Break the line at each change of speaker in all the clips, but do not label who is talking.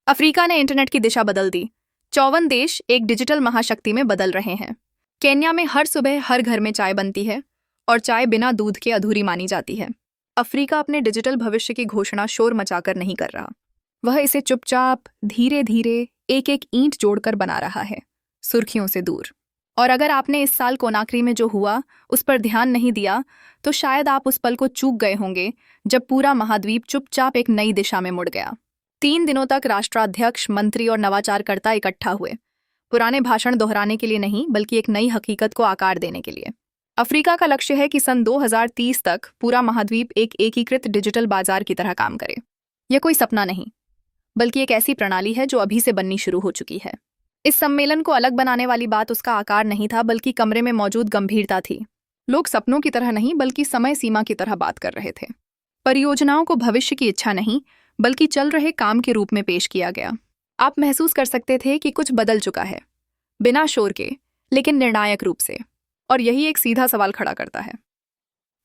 Africa ने internet की दिशा बदल दी। 54 देश एक डिजिटल महाशक्ति में बदल रहे हैं। केन्या में हर सुबह हर घर में चाय बनती है और चाय बिना दूध के अधूरी मानी जाती है। अफ्रीका अपने डिजिटल भविष्य की घोषणा शोर मचाकर नहीं कर रहा। वह इसे चुपचाप धीरे धीरे एक एक ईंट जोड़कर बना रहा है, सुर्खियों से दूर। और अगर आपने इस साल कोनाक्री में जो हुआ उस पर ध्यान नहीं दिया तो शायद आप उस पल को चूक गए होंगे जब पूरा महाद्वीप चुपचाप एक नई दिशा में मुड़ गया। 3 दिनों तक राष्ट्राध्यक्ष, मंत्री और नवाचारकर्ता इकट्ठा हुए, पुराने भाषण दोहराने के लिए नहीं बल्कि एक नई हकीकत को आकार देने के लिए। अफ्रीका का लक्ष्य है कि सन 2030 तक पूरा महाद्वीप एक एकीकृत डिजिटल बाजार की तरह काम करे। यह कोई सपना नहीं बल्कि एक ऐसी प्रणाली है जो अभी से बननी शुरू हो चुकी है। इस सम्मेलन को अलग बनाने वाली बात उसका आकार नहीं था बल्कि कमरे में मौजूद गंभीरता थी। लोग सपनों की तरह नहीं बल्कि समय सीमा की तरह बात कर रहे थे। परियोजनाओं को भविष्य की इच्छा नहीं बल्कि चल रहे काम के रूप में पेश किया गया। आप महसूस कर सकते थे कि कुछ बदल चुका है, बिना शोर के लेकिन निर्णायक रूप से। और यही एक सीधा सवाल खड़ा करता है,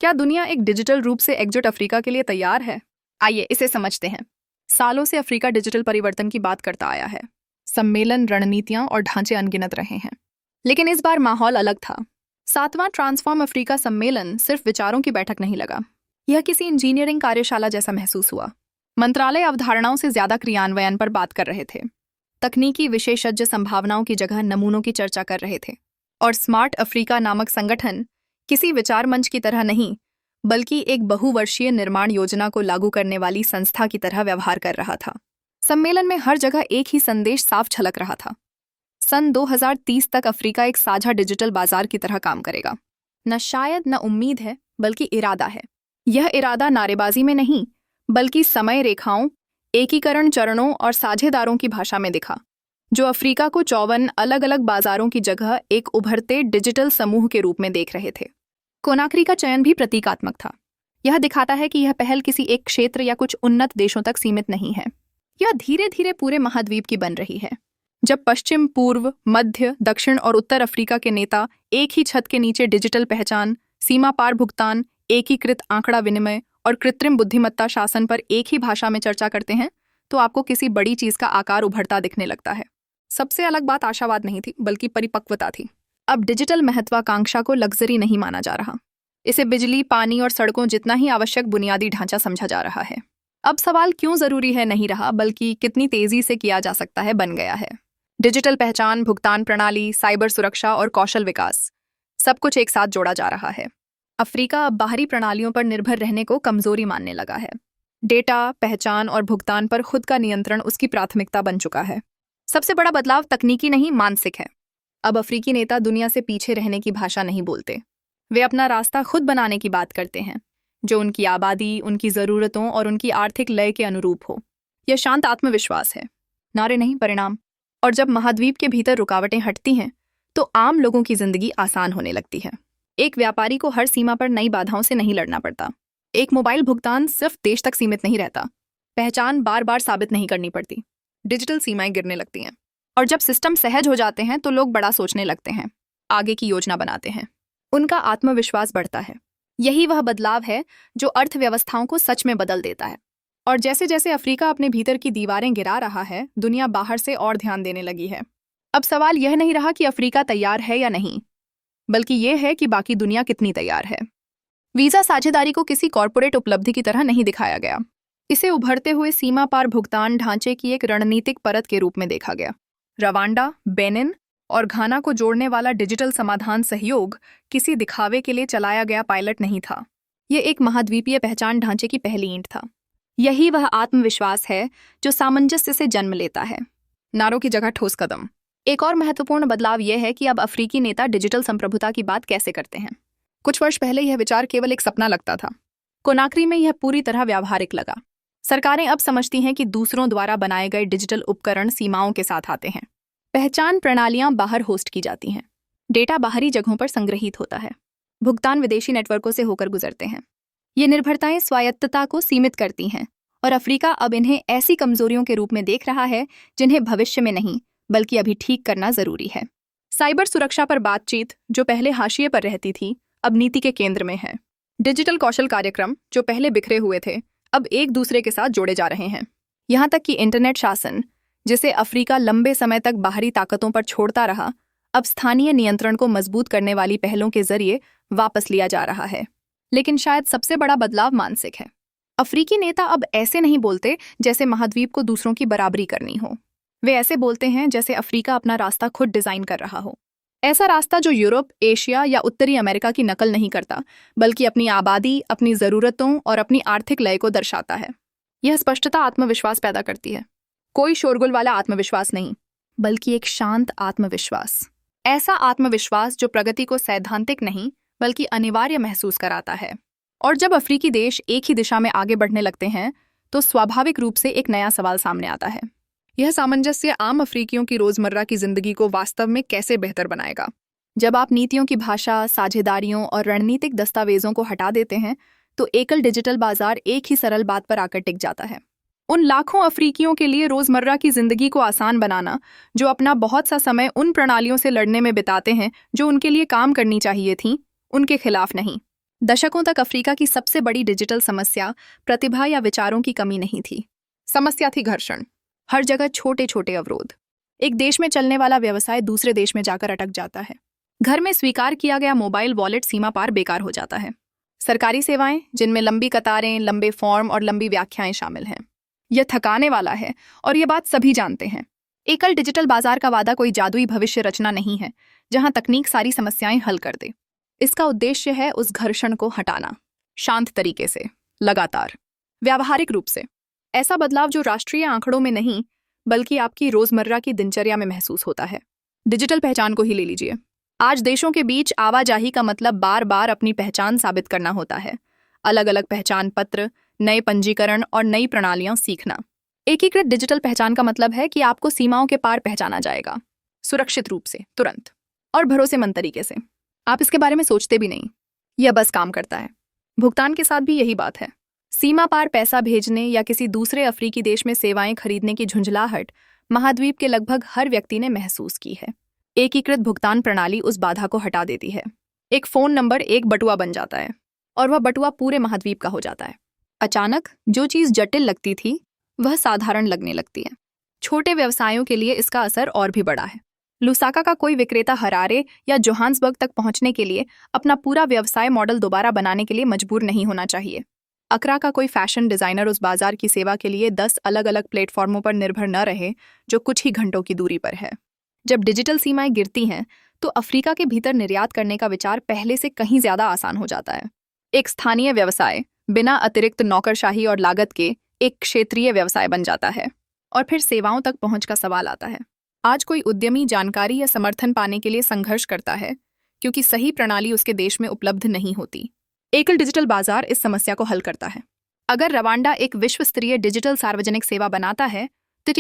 क्या दुनिया एक डिजिटल रूप से एकजुट अफ्रीका के लिए तैयार है? आइए इसे समझते हैं। सालों से अफ्रीका डिजिटल परिवर्तन की बात करता आया है। सम्मेलन, रणनीतियां और ढांचे अनगिनत रहे हैं, लेकिन इस बार माहौल अलग था। 7वां ट्रांसफॉर्म अफ्रीका सम्मेलन सिर्फ विचारों की बैठक नहीं लगा, यह किसी इंजीनियरिंग कार्यशाला जैसा महसूस हुआ। मंत्रालय अवधारणाओं से ज्यादा क्रियान्वयन पर बात कर रहे थे। तकनीकी विशेषज्ञ संभावनाओं की जगह नमूनों की चर्चा कर रहे थे। और स्मार्ट अफ्रीका नामक संगठन किसी विचार मंच की तरह नहीं बल्कि एक बहुवर्षीय निर्माण योजना को लागू करने वाली संस्था की तरह व्यवहार कर रहा था। सम्मेलन में हर जगह एक ही संदेश साफ झलक रहा था। सन 2030 तक अफ्रीका एक साझा डिजिटल बाजार की तरह काम करेगा। न शायद न उम्मीद है बल्कि इरादा है। यह इरादा नारेबाजी में नहीं बल्कि समय रेखाओं, एकीकरण चरणों और साझेदारों की भाषा में दिखा, जो अफ्रीका को 54 अलग अलग बाजारों की जगह एक उभरते डिजिटल समूह के रूप में देख रहे थे। कोनाक्री का चयन भी प्रतीकात्मक था। यह दिखाता है कि यह पहल किसी एक क्षेत्र या कुछ उन्नत देशों तक सीमित नहीं है, यह धीरे धीरे पूरे महाद्वीप की बन रही है। जब पश्चिम, पूर्व, मध्य, दक्षिण और उत्तर अफ्रीका के नेता एक ही छत के नीचे डिजिटल पहचान, सीमा पार भुगतान, एकीकृत आंकड़ा विनिमय और कृत्रिम बुद्धिमत्ता शासन पर एक ही भाषा में चर्चा करते हैं तो आपको किसी बड़ी चीज का आकार उभरता दिखने लगता है। सबसे अलग बात आशावाद नहीं थी बल्कि परिपक्वता थी। अब डिजिटल महत्वाकांक्षा को लग्जरी नहीं माना जा रहा, इसे बिजली, पानी और सड़कों जितना ही आवश्यक बुनियादी ढांचा समझा जा रहा है। अब सवाल क्यों जरूरी है नहीं रहा बल्कि कितनी तेजी से किया जा सकता है बन गया है। डिजिटल पहचान, भुगतान प्रणाली, साइबर सुरक्षा और कौशल विकास, सब कुछ एक साथ जोड़ा जा रहा है। अफ्रीका अब बाहरी प्रणालियों पर निर्भर रहने को कमजोरी मानने लगा है। डेटा, पहचान और भुगतान पर खुद का नियंत्रण उसकी प्राथमिकता बन चुका है। सबसे बड़ा बदलाव तकनीकी नहीं मानसिक है। अब अफ्रीकी नेता दुनिया से पीछे रहने की भाषा नहीं बोलते, वे अपना रास्ता खुद बनाने की बात करते हैं, जो उनकी आबादी, उनकी ज़रूरतों और उनकी आर्थिक लय के अनुरूप हो। यह शांत आत्मविश्वास है, नारे नहीं परिणाम। और जब महाद्वीप के भीतर रुकावटें हटती हैं तो आम लोगों की जिंदगी आसान होने लगती है। एक व्यापारी को हर सीमा पर नई बाधाओं से नहीं लड़ना पड़ता। एक मोबाइल भुगतान सिर्फ देश तक सीमित नहीं रहता, पहचान बार बार साबित नहीं करनी पड़ती, डिजिटल सीमाएं गिरने लगती हैं। और जब सिस्टम सहज हो जाते हैं तो लोग बड़ा सोचने लगते हैं, आगे की योजना बनाते हैं, उनका आत्मविश्वास बढ़ता है। यही वह बदलाव है जो अर्थव्यवस्थाओं को सच में बदल देता है। और जैसे जैसे अफ्रीका अपने भीतर की दीवारें गिरा रहा है, दुनिया बाहर से और ध्यान देने लगी है। अब सवाल यह नहीं रहा कि अफ्रीका तैयार है या नहीं, बल्कि यह है कि बाकी दुनिया कितनी तैयार है। वीजा साझेदारी को किसी कॉरपोरेट उपलब्धि की तरह नहीं दिखाया गया, इसे उभरते हुए सीमा पार भुगतान ढांचे की एक रणनीतिक परत के रूप में देखा गया। रवांडा, बेनिन और घाना को जोड़ने वाला डिजिटल समाधान सहयोग किसी दिखावे के लिए चलाया गया पायलट नहीं था, ये एक महाद्वीपीय पहचान ढांचे की पहली ईंट था। यही वह आत्मविश्वास है जो सामंजस्य से जन्म लेता है, नारों की जगह ठोस कदम। एक और महत्वपूर्ण बदलाव यह है कि अब अफ्रीकी नेता डिजिटल संप्रभुता की बात कैसे करते हैं। कुछ वर्ष पहले यह विचार केवल एक सपना लगता था, कोनाक्री में यह पूरी तरह व्यावहारिक लगा। सरकारें अब समझती हैं कि दूसरों द्वारा बनाए गए डिजिटल उपकरण सीमाओं के साथ आते हैं। पहचान प्रणालियां बाहर होस्ट की जाती हैं, डेटा बाहरी जगहों पर संग्रहित होता है, भुगतान विदेशी नेटवर्कों से होकर गुजरते हैं। ये निर्भरताएं स्वायत्तता को सीमित करती हैं और अफ्रीका अब इन्हें ऐसी कमजोरियों के रूप में देख रहा है जिन्हें भविष्य में नहीं बल्कि अभी ठीक करना जरूरी है। साइबर सुरक्षा पर बातचीत, जो पहले हाशिए पर रहती थी, अब नीति के केंद्र में है। डिजिटल कौशल कार्यक्रम, जो पहले बिखरे हुए थे, अब एक दूसरे के साथ जोड़े जा रहे हैं। यहाँ तक कि इंटरनेट शासन, जिसे अफ्रीका लंबे समय तक बाहरी ताकतों पर छोड़ता रहा, अब स्थानीय नियंत्रण को मजबूत करने वाली पहलों के जरिए वापस लिया जा रहा है। लेकिन शायद सबसे बड़ा बदलाव मानसिक है। अफ्रीकी नेता अब ऐसे नहीं बोलते जैसे महाद्वीप को दूसरों की बराबरी करनी हो। वे ऐसे बोलते हैं जैसे अफ्रीका अपना रास्ता खुद डिजाइन कर रहा हो। ऐसा रास्ता जो यूरोप, एशिया या उत्तरी अमेरिका की नकल नहीं करता, बल्कि अपनी आबादी, अपनी ज़रूरतों और अपनी आर्थिक लय को दर्शाता है। यह स्पष्टता आत्मविश्वास पैदा करती है। कोई शोरगुल वाला आत्मविश्वास नहीं, बल्कि एक शांत आत्मविश्वास। ऐसा आत्मविश्वास जो प्रगति को सैद्धांतिक नहीं बल्कि अनिवार्य महसूस कराता है। और जब अफ्रीकी देश एक ही दिशा में आगे बढ़ने लगते हैं तो स्वाभाविक रूप से एक नया सवाल सामने आता है। यह सामंजस्य आम अफ्रीकियों की रोजमर्रा की जिंदगी को वास्तव में कैसे बेहतर बनाएगा? जब आप नीतियों की भाषा, साझेदारियों और रणनीतिक दस्तावेजों को हटा देते हैं तो एकल डिजिटल बाजार एक ही सरल बात पर आकर टिक जाता है। उन लाखों अफ्रीकियों के लिए रोजमर्रा की जिंदगी को आसान बनाना जो अपना बहुत सा समय उन प्रणालियों से लड़ने में बिताते हैं जो उनके लिए काम करनी चाहिए थीं, उनके खिलाफ नहीं। दशकों तक अफ्रीका की सबसे बड़ी डिजिटल समस्या प्रतिभा या विचारों की कमी नहीं थी। समस्या थी घर्षण। हर जगह छोटे छोटे अवरोध। एक देश में चलने वाला व्यवसाय दूसरे देश में जाकर अटक जाता है। घर में स्वीकार किया गया मोबाइल वॉलेट सीमा पार बेकार हो जाता है। सरकारी सेवाएं जिनमें लंबी कतारें, लंबे फॉर्म और लंबी व्याख्याएं शामिल हैं। यह थकाने वाला है और ये बात सभी जानते हैं। एकल डिजिटल बाजार का वादा कोई जादुई भविष्य रचना नहीं है जहां तकनीक सारी समस्याएं हल कर दे। इसका उद्देश्य है उस घर्षण को हटाना, शांत तरीके से, लगातार, व्यावहारिक रूप से। ऐसा बदलाव जो राष्ट्रीय आंकड़ों में नहीं बल्कि आपकी रोजमर्रा की दिनचर्या में महसूस होता है। डिजिटल पहचान को ही ले लीजिए। आज देशों के बीच आवाजाही का मतलब बार बार अपनी पहचान साबित करना होता है। अलग अलग पहचान पत्र, नए पंजीकरण और नई प्रणालियां सीखना। एकीकृत डिजिटल पहचान का मतलब है कि आपको सीमाओं के पार पहचाना जाएगा, सुरक्षित रूप से, तुरंत और भरोसेमंद तरीके से। आप इसके बारे में सोचते भी नहीं, यह बस काम करता है। भुगतान के साथ भी यही बात है। सीमा पार पैसा भेजने या किसी दूसरे अफ्रीकी देश में सेवाएं खरीदने की झुंझलाहट महाद्वीप के लगभग हर व्यक्ति ने महसूस की है। एकीकृत भुगतान प्रणाली उस बाधा को हटा देती है। एक फोन नंबर एक बटुआ बन जाता है और वह बटुआ पूरे महाद्वीप का हो जाता है। अचानक जो चीज़ जटिल लगती थी वह साधारण लगने लगती है। छोटे व्यवसायों के लिए इसका असर और भी बड़ा है। लुसाका का कोई विक्रेता हरारे या जोहान्सबर्ग तक पहुंचने के लिए अपना पूरा व्यवसाय मॉडल दोबारा बनाने के लिए मजबूर नहीं होना चाहिए। अकरा का कोई फैशन डिजाइनर उस बाजार की सेवा के लिए 10 अलग अलग प्लेटफॉर्मों पर निर्भर न रहे जो कुछ ही घंटों की दूरी पर है। जब डिजिटल सीमाएं गिरती हैं तो अफ्रीका के भीतर निर्यात करने का विचार पहले से कहीं ज्यादा आसान हो जाता है। एक स्थानीय व्यवसाय बिना अतिरिक्त नौकरशाही और लागत के एक क्षेत्रीय व्यवसाय बन जाता है। और फिर सेवाओं तक पहुंच का सवाल आता है। आज कोई उद्यमी जानकारी या समर्थन पाने के लिए संघर्ष करता है क्योंकि सही प्रणाली उसके देश में उपलब्ध नहीं होती। एकल डिजिटल बाजार इस समस्या को हल करता है। अगर रवांडा एक विश्व स्तरीय डिजिटल सार्वजनिक सेवा बनाता है तो